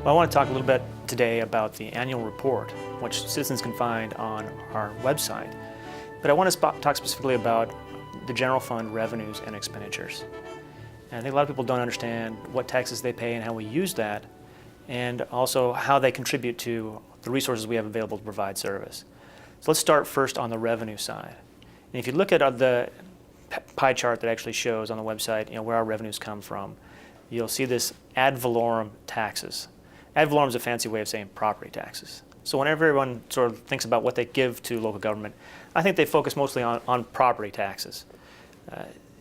Well, I want to talk a little bit today about the annual report, which citizens can find on our website. But I want to talk specifically about the general fund revenues and expenditures. And I think a lot of people don't understand what taxes they pay and how we use that, and also how they contribute to the resources we have available to provide service. So let's start first on the revenue side. And if you look at the pie chart that actually shows on the website, where our revenues come from, you'll see this ad valorem taxes. Ad valorem is a fancy way of saying property taxes. So whenever everyone sort of thinks about what they give to local government, I think they focus mostly on property taxes.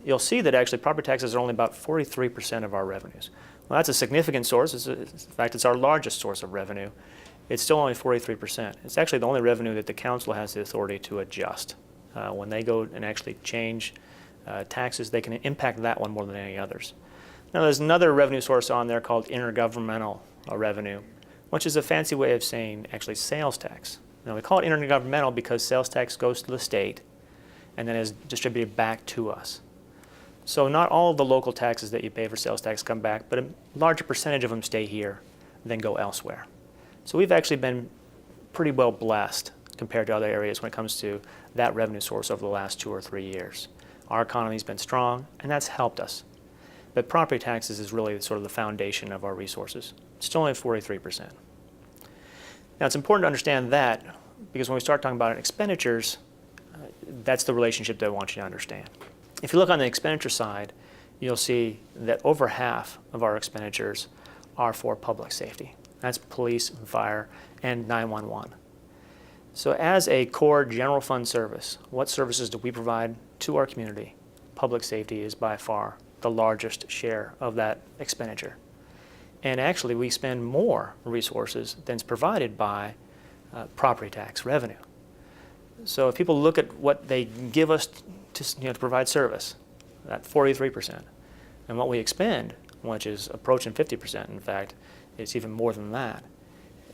You'll see that actually property taxes are only about 43% of our revenues. Well, that's a significant source. In fact, it's our largest source of revenue. It's still only 43%. It's actually the only revenue that the council has the authority to adjust. When they go and actually change taxes, they can impact that one more than any others. Now, there's another revenue source on there called intergovernmental revenue, which is a fancy way of saying actually sales tax. Now, we call it intergovernmental because sales tax goes to the state and then is distributed back to us. So not all of the local taxes that you pay for sales tax come back, but a larger percentage of them stay here than go elsewhere. So we've actually been pretty well blessed compared to other areas when it comes to that revenue source over the last 2 or 3 years. Our economy's been strong, and that's helped us. But property taxes is really sort of the foundation of our resources. It's still only 43%. Now, it's important to understand that because when we start talking about expenditures, that's the relationship that I want you to understand. If you look on the expenditure side, you'll see that over half of our expenditures are for public safety. That's police and fire and 911. So as a core general fund service, what services do we provide to our community? Public safety is by far the largest share of that expenditure. And actually, we spend more resources than is provided by property tax revenue. So if people look at what they give us to provide service, that 43%, and what we expend, which is approaching 50%, in fact, it's even more than that,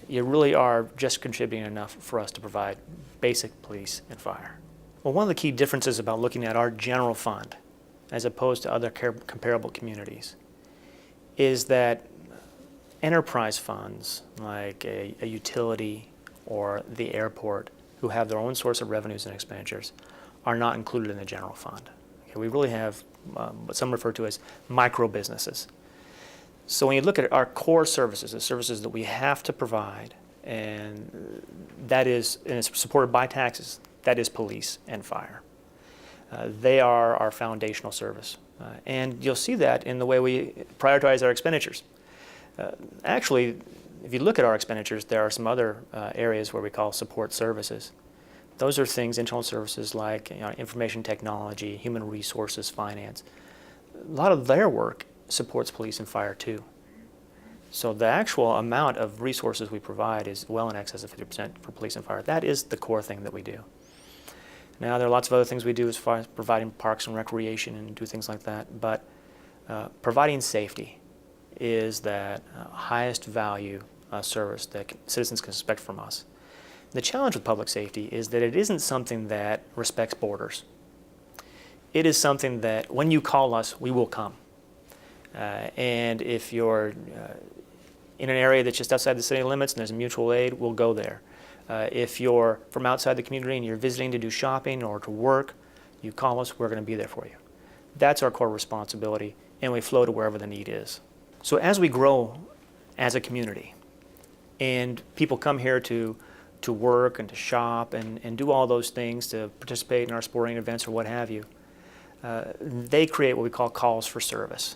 you really are just contributing enough for us to provide basic police and fire. Well, one of the key differences about looking at our general fund as opposed to other comparable communities is that enterprise funds like a utility or the airport, who have their own source of revenues and expenditures, are not included in the general fund. Okay, we really have what some refer to as micro businesses. So when you look at our core services, the services that we have to provide, and it's supported by taxes, that is police and fire. They are our foundational service. And you'll see that in the way we prioritize our expenditures. Actually, if you look at our expenditures, there are some other areas where we call support services. Those are things, internal services like information technology, human resources, finance. A lot of their work supports police and fire too. So the actual amount of resources we provide is well in excess of 50% for police and fire. That is the core thing that we do. Now, there are lots of other things we do as far as providing parks and recreation and do things like that, but providing safety is that highest value service that citizens can expect from us. The challenge with public safety is that it isn't something that respects borders. It is something that when you call us, we will come. And if you're in an area that's just outside the city limits and there's a mutual aid, we'll go there. If you're from outside the community and you're visiting to do shopping or to work, you call us, we're going to be there for you. That's our core responsibility, and we flow to wherever the need is. So as we grow as a community, and people come here to work and to shop and do all those things, to participate in our sporting events or what have you, they create what we call calls for service.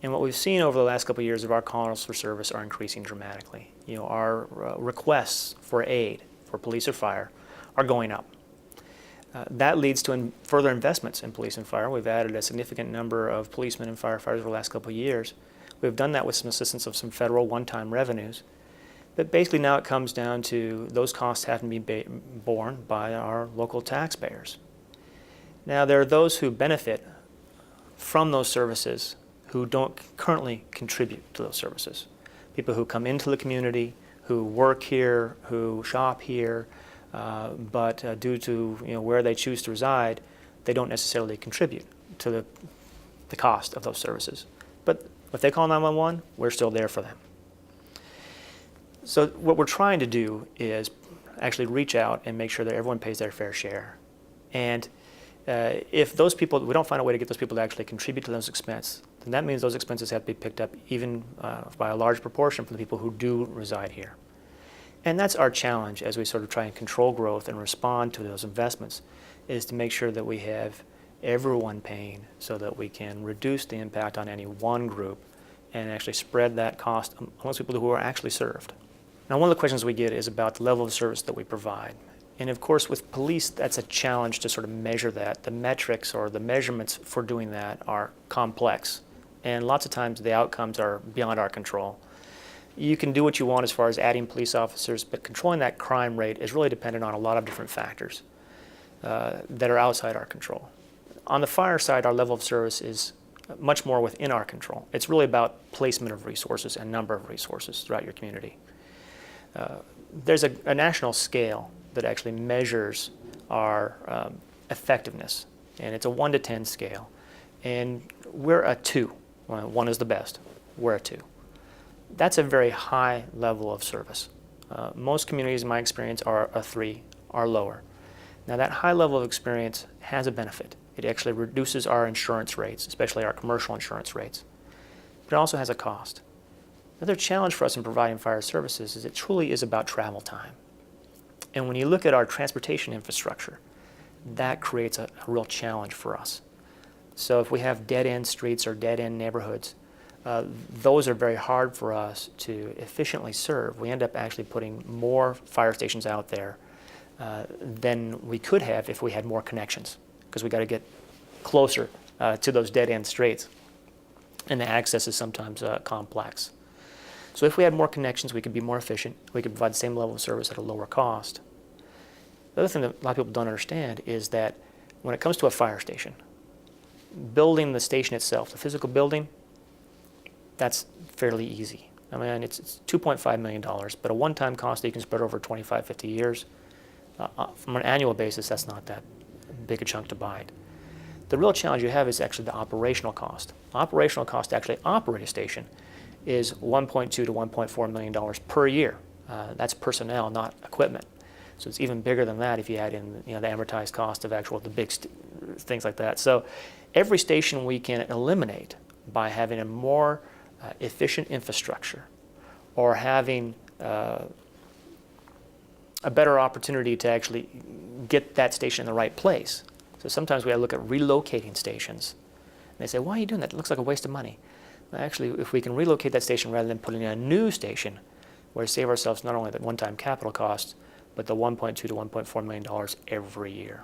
And what we've seen over the last couple of years of our calls for service are increasing dramatically. Our requests for aid for police or fire are going up. That leads to further investments in police and fire. We've added a significant number of policemen and firefighters over the last couple of years. We've done that with some assistance of some federal one-time revenues. But basically now it comes down to those costs having to be borne by our local taxpayers. Now, there are those who benefit from those services who don't currently contribute to those services. People who come into the community, who work here, who shop here, but due to where they choose to reside, they don't necessarily contribute to the cost of those services. But if they call 911, we're still there for them. So what we're trying to do is actually reach out and make sure that everyone pays their fair share. And if those people, we don't find a way to get those people to actually contribute to those expenses, then that means those expenses have to be picked up even by a large proportion from the people who do reside here. And that's our challenge as we sort of try and control growth and respond to those investments, is to make sure that we have everyone paying so that we can reduce the impact on any one group and actually spread that cost amongst people who are actually served. Now, one of the questions we get is about the level of service that we provide. And of course, with police, that's a challenge to sort of measure that. The metrics or the measurements for doing that are complex. And lots of times the outcomes are beyond our control. You can do what you want as far as adding police officers, but controlling that crime rate is really dependent on a lot of different factors that are outside our control. On the fire side, our level of service is much more within our control. It's really about placement of resources and number of resources throughout your community. There's a national scale that actually measures our effectiveness, and it's a 1 to 10 scale. And we're a 2. 1 is the best. We're a 2. That's a very high level of service. Most communities, in my experience, are a 3 or lower. Now, that high level of experience has a benefit. It actually reduces our insurance rates, especially our commercial insurance rates. But it also has a cost. Another challenge for us in providing fire services is it truly is about travel time. And when you look at our transportation infrastructure, that creates a real challenge for us. So if we have dead-end streets or dead-end neighborhoods, those are very hard for us to efficiently serve. We end up actually putting more fire stations out there than we could have if we had more connections, because we got to get closer to those dead-end streets, and the access is sometimes complex. So if we had more connections, we could be more efficient. We could provide the same level of service at a lower cost. The other thing that a lot of people don't understand is that when it comes to a fire station, building the station itself, the physical building, that's fairly easy. I mean, it's $2.5 million, but a one-time cost that you can spread over 25, 50 years. From an annual basis, that's not that big a chunk to buy. The real challenge you have is actually the operational cost. Operational cost to actually operate a station is $1.2 to $1.4 million per year. That's personnel, not equipment. So it's even bigger than that if you add in the amortized cost of the big things like that. So every station we can eliminate by having a more efficient infrastructure, or having a better opportunity to actually get that station in the right place. So sometimes we have to look at relocating stations. And they say, why are you doing that? It looks like a waste of money. Well, actually, if we can relocate that station rather than putting in a new station, we're save ourselves not only the one-time capital costs, but the $1.2 to $1.4 million every year.